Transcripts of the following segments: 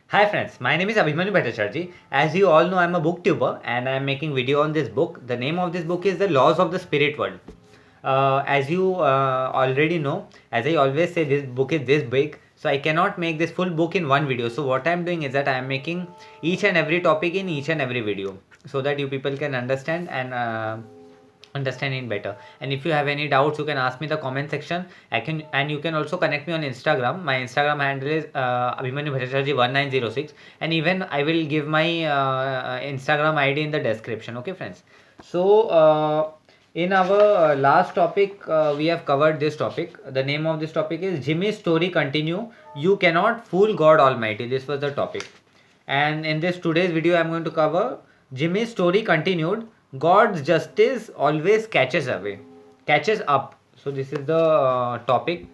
Hi friends, my name is Abhimanyu Bhattacharjee. As you all know, I'm a booktuber and I'm making video on this book. The name of this book is The Laws of the Spirit World. As you already know, as I always say, this book is this big, so I cannot make this full book in one video. So what I'm doing is that I'm making each and every topic in each and every video, so that you people can understand and understand it better. And if you have any doubts, you can ask me in the comment section. I can, and you can also connect me on Instagram. My Instagram handle is Abhimanyu Bhattacharjee 1906, and even I will give my Instagram ID in the description. Okay, friends. So in our last topic, we have covered this topic. The name of this topic is Jimmy's story continue. You cannot fool God Almighty. This was the topic. And in this today's video, I'm going to cover Jimmy's story continued. God's justice always catches up. So this is the topic.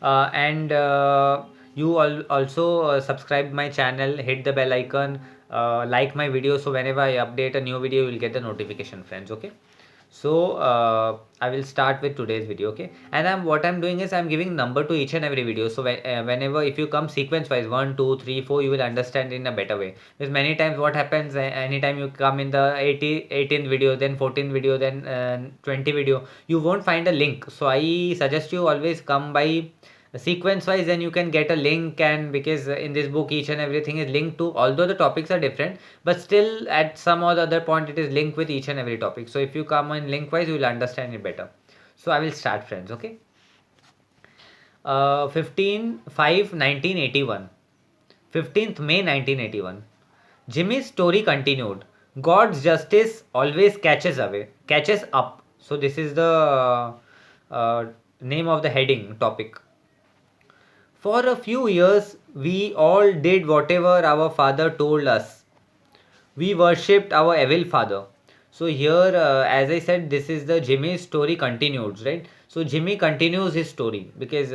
And you also subscribe my channel, hit the bell icon, like my video, so whenever I update a new video, you will get the notification, friends. Okay. So I will start with today's video. Okay, and what I'm doing is I'm giving number to each and every video. So whenever, if you come sequence wise 1 2 3 4, you will understand in a better way. Because many times what happens, anytime you come in the 18th video, then 14th video, then 20 video, you won't find a link. So I suggest you always come by sequence wise, then you can get a link. And because in this book each and everything is linked to, although the topics are different, but still at some or the other point it is linked with each and every topic. So if you come in link wise, you will understand it better. So I will start, friends. Okay. 15/5/1981, 15th May 1981. Jimmy's story continued. God's justice always catches up. So this is the name of the heading topic. For a few years, we all did whatever our father told us. We worshipped our evil father. So here, as I said, this is the Jimmy's story continued, right? So Jimmy continues his story because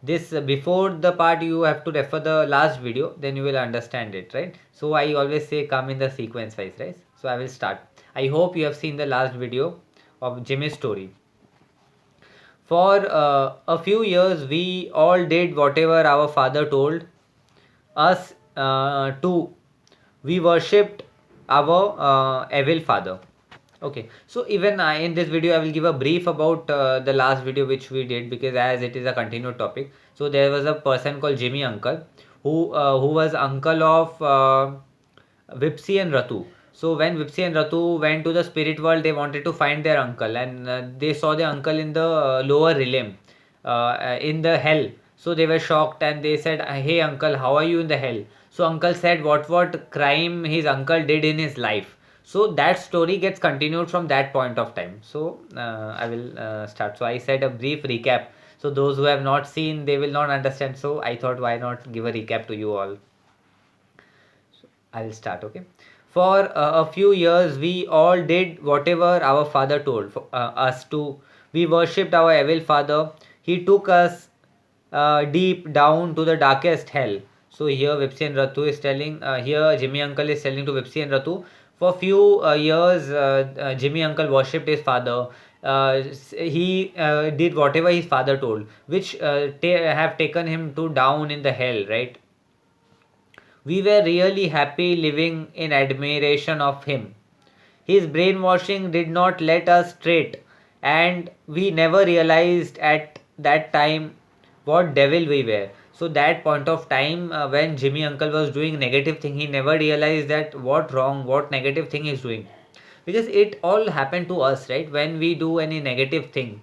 this before the part you have to refer the last video, then you will understand it, right? So I always say come in the sequence wise, right? So I will start. I hope you have seen the last video of Jimmy's story. For a few years, we all did whatever our father told us to. We worshipped our evil father. Okay, so even in this video, I will give a brief about the last video which we did, because as it is a continued topic. So there was a person called Jimmy Uncle who was uncle of Vipsi and Ratu. So when Vipsi and Ratu went to the spirit world, they wanted to find their uncle, and they saw their uncle in the lower realm, in the hell. So they were shocked and they said, "Hey uncle, how are you in the hell?" So uncle said what crime his uncle did in his life. So that story gets continued from that point of time. So I will start. So I said a brief recap. So those who have not seen, they will not understand. So I thought, why not give a recap to you all. I will start, okay? For a few years, we all did whatever our father told us to. We worshipped our evil father. He took us deep down to the darkest hell. So here Vipsi and Ratu is telling, here Jimmy uncle is telling to Vipsi and Ratu, for few years, Jimmy uncle worshipped his father. He did whatever his father told, which have taken him to down in the hell, right? We were really happy living in admiration of him. His brainwashing did not let us straight, and we never realized at that time what devil we were. So that point of time, when Jimmy uncle was doing negative thing, he never realized that what wrong, what negative thing he's doing, because it all happened to us, right? When we do any negative thing,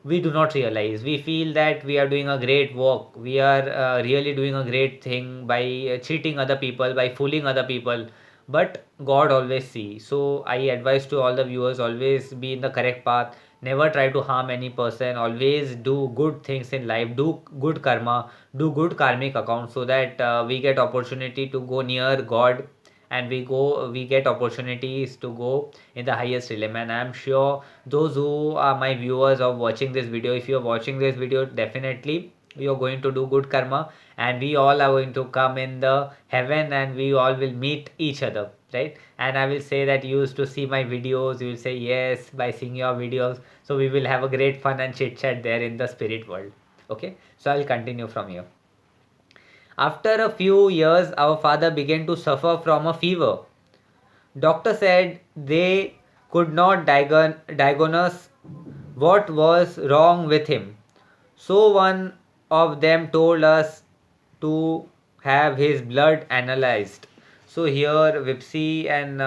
we do not realize, we feel that we are doing a great work, we are really doing a great thing by cheating other people, by fooling other people, but God always see. So I advise to all the viewers, always be in the correct path, never try to harm any person, always do good things in life, do good karma, do good karmic account, so that we get opportunity to go near God, and we get opportunities to go in the highest realm. And I'm sure those who are my viewers of watching this video, if you're watching this video, definitely you're going to do good karma, and we all are going to come in the heaven, and we all will meet each other, right? And I will say that you used to see my videos, you will say yes by seeing your videos, so we will have a great fun and chit chat there in the spirit world. Okay, so I'll continue from here. After a few years, our father began to suffer from a fever. Doctor said they could not diagnose what was wrong with him. So one of them told us to have his blood analyzed. So here Vipsi and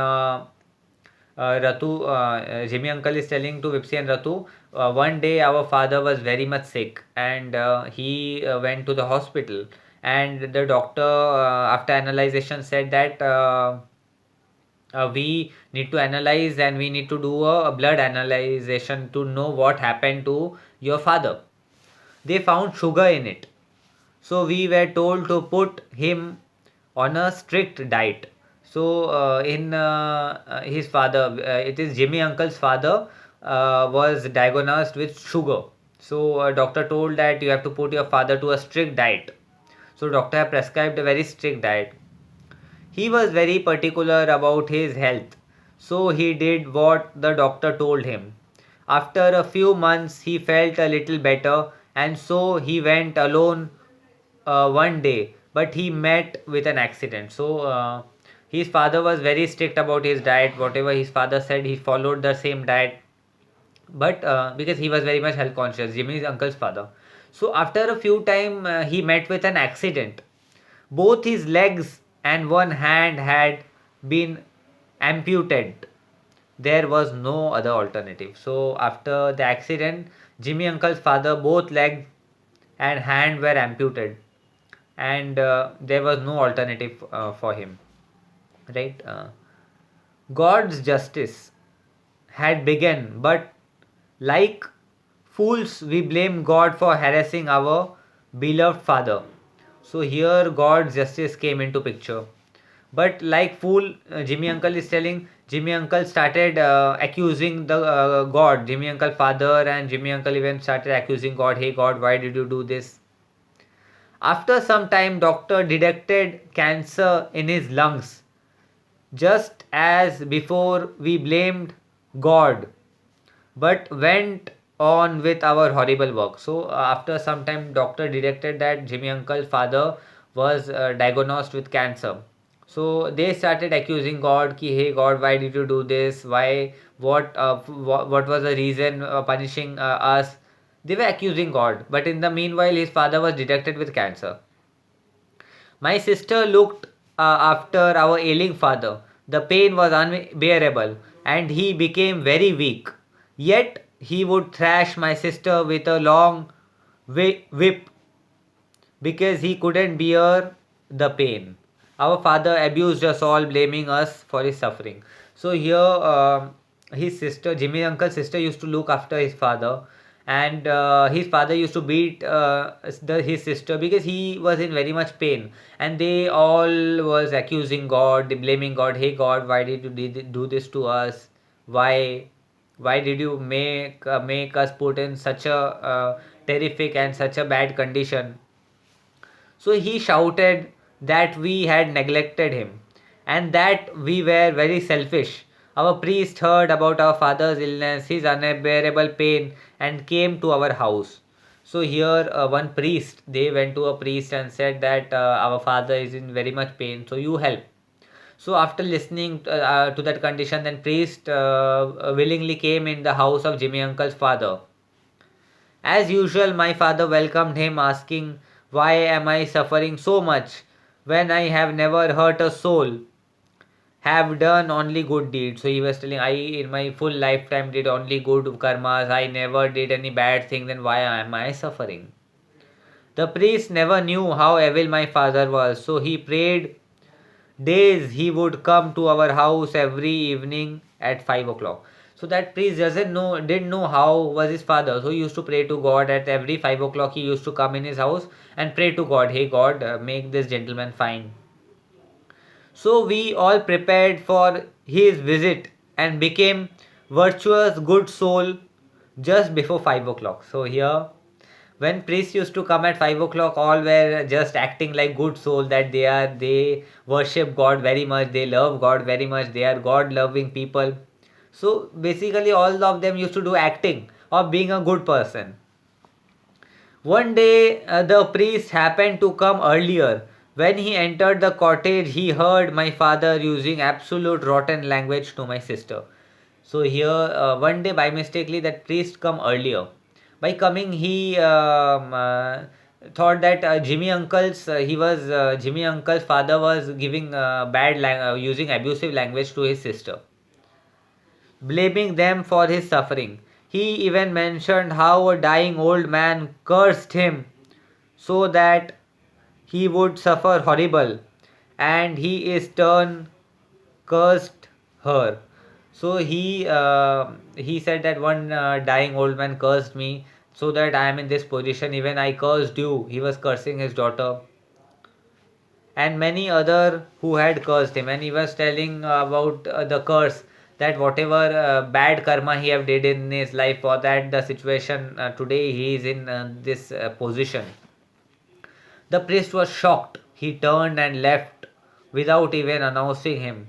Jimmy uncle is telling to Vipsi and Ratu, one day our father was very much sick and he went to the hospital, and the doctor after analyzation said that we need to analyze and we need to do a blood analyzation to know what happened to your father. They found sugar in it. So we were told to put him on a strict diet. So in his father, it is Jimmy uncle's father was diagnosed with sugar. So doctor told that you have to put your father to a strict diet. So doctor have prescribed a very strict diet. He was very particular about his health, so he did what the doctor told him. After a few months, he felt a little better, and so he went alone one day, but he met with an accident. So, his father was very strict about his diet. Whatever his father said, he followed the same diet, but because he was very much health conscious, Jimmy's uncle's father. So, after a few time, he met with an accident. Both his legs and one hand had been amputated. There was no other alternative. So after the accident, Jimmy uncle's father, both legs and hand were amputated, and there was no alternative for him. Right? God's justice had begun, but like fools, we blame God for harassing our beloved father. So here God's justice came into picture. But like fool, Jimmy uncle is telling, Jimmy uncle started accusing the God. Jimmy uncle father and Jimmy uncle even started accusing God. Hey God, why did you do this? After some time, doctor detected cancer in his lungs. Just as before, we blamed God, but went on with our horrible work. So after some time, doctor detected that Jimmy uncle's father was diagnosed with cancer. So they started accusing God ki hey God, why did you do this? Why what was the reason punishing us? They were accusing God, but in the meanwhile his father was detected with cancer. My sister looked after our ailing father. The pain was unbearable and he became very weak. Yet he would thrash my sister with a long whip because he couldn't bear the pain. Our father abused us all, blaming us for his suffering. So here, his sister, Jimmy uncle's sister, used to look after his father, and his father used to beat his sister because he was in very much pain, and they all was accusing God, blaming God. Hey God, why did you do this to us? Why? Why did you make us put in such a terrific and such a bad condition? So he shouted that we had neglected him and that we were very selfish. Our priest heard about our father's illness, his unbearable pain, and came to our house. So here, one priest, they went to a priest and said that our father is in very much pain, so you help. So after listening to that condition, then priest willingly came in the house of Jimmy uncle's father. As usual, my father welcomed him, asking, why am I suffering so much when I have never hurt a soul, have done only good deeds? So he was telling, I in my full lifetime did only good karmas, I never did any bad thing, then why am I suffering? The priest never knew how evil my father was, so he prayed days he would come to our house every evening at 5 o'clock. So that priest doesn't know, didn't know how was his father. So he used to pray to God at every 5 o'clock. He used to come in his house and pray to God, hey God, make this gentleman fine. So we all prepared for his visit and became virtuous good soul just before 5 o'clock. So here, when priests used to come at 5 o'clock, all were just acting like good soul, that they worship God very much, they love God very much, they are God loving people. So basically all of them used to do acting of being a good person. One day, the priest happened to come earlier. When he entered the cottage, he heard my father using absolute rotten language to my sister. So here, one day by mistakenly, that priest come earlier. By coming, he thought that Jimmy Uncle's father was giving using abusive language to his sister, blaming them for his suffering. He even mentioned how a dying old man cursed him so that he would suffer horrible, and he is turn cursed her. So he said that one dying old man cursed me so that I am in this position. Even I cursed you. He was cursing his daughter and many other who had cursed him, and he was telling about the curse, that whatever bad karma he have did in his life, for that the situation today he is in this position. The priest was shocked. He turned and left without even announcing him.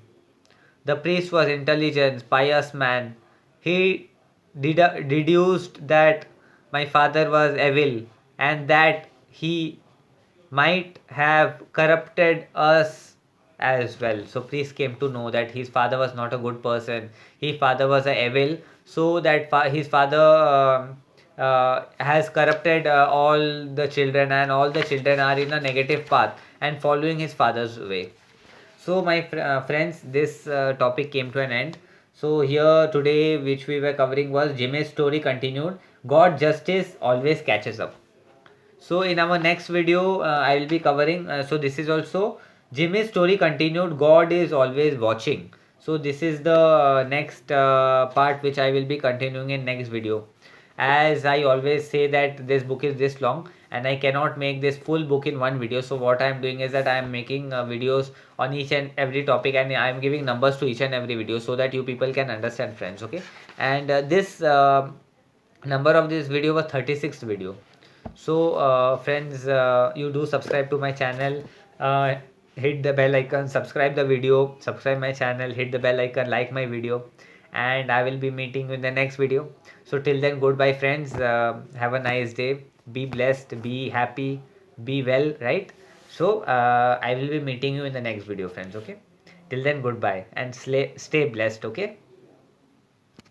The priest was intelligent, pious man. He deduced that my father was evil and that he might have corrupted us as well. So priest came to know that his father was not a good person. His father was a evil, so that his father has corrupted all the children, and all the children are in a negative path and following his father's way. So my friends, this topic came to an end. So here today which we were covering was Jimmy's story continued. God justice always catches up. So in our next video, I will be covering. So this is also Jimmy's story continued. God is always watching. So this is the next part which I will be continuing in next video. As I always say that this book is this long and I cannot make this full book in one video. So what I am doing is that I am making videos on each and every topic, and I am giving numbers to each and every video so that you people can understand, friends. Okay, and this number of this video was 36th video. So friends, you do subscribe to my channel, uh, hit the bell icon, subscribe the video, subscribe my channel, hit the bell icon, like my video, and I will be meeting you in the next video. So till then, goodbye friends, have a nice day, be blessed, be happy, be well, right? So I will be meeting you in the next video, friends. Okay, till then, goodbye and stay blessed. Okay.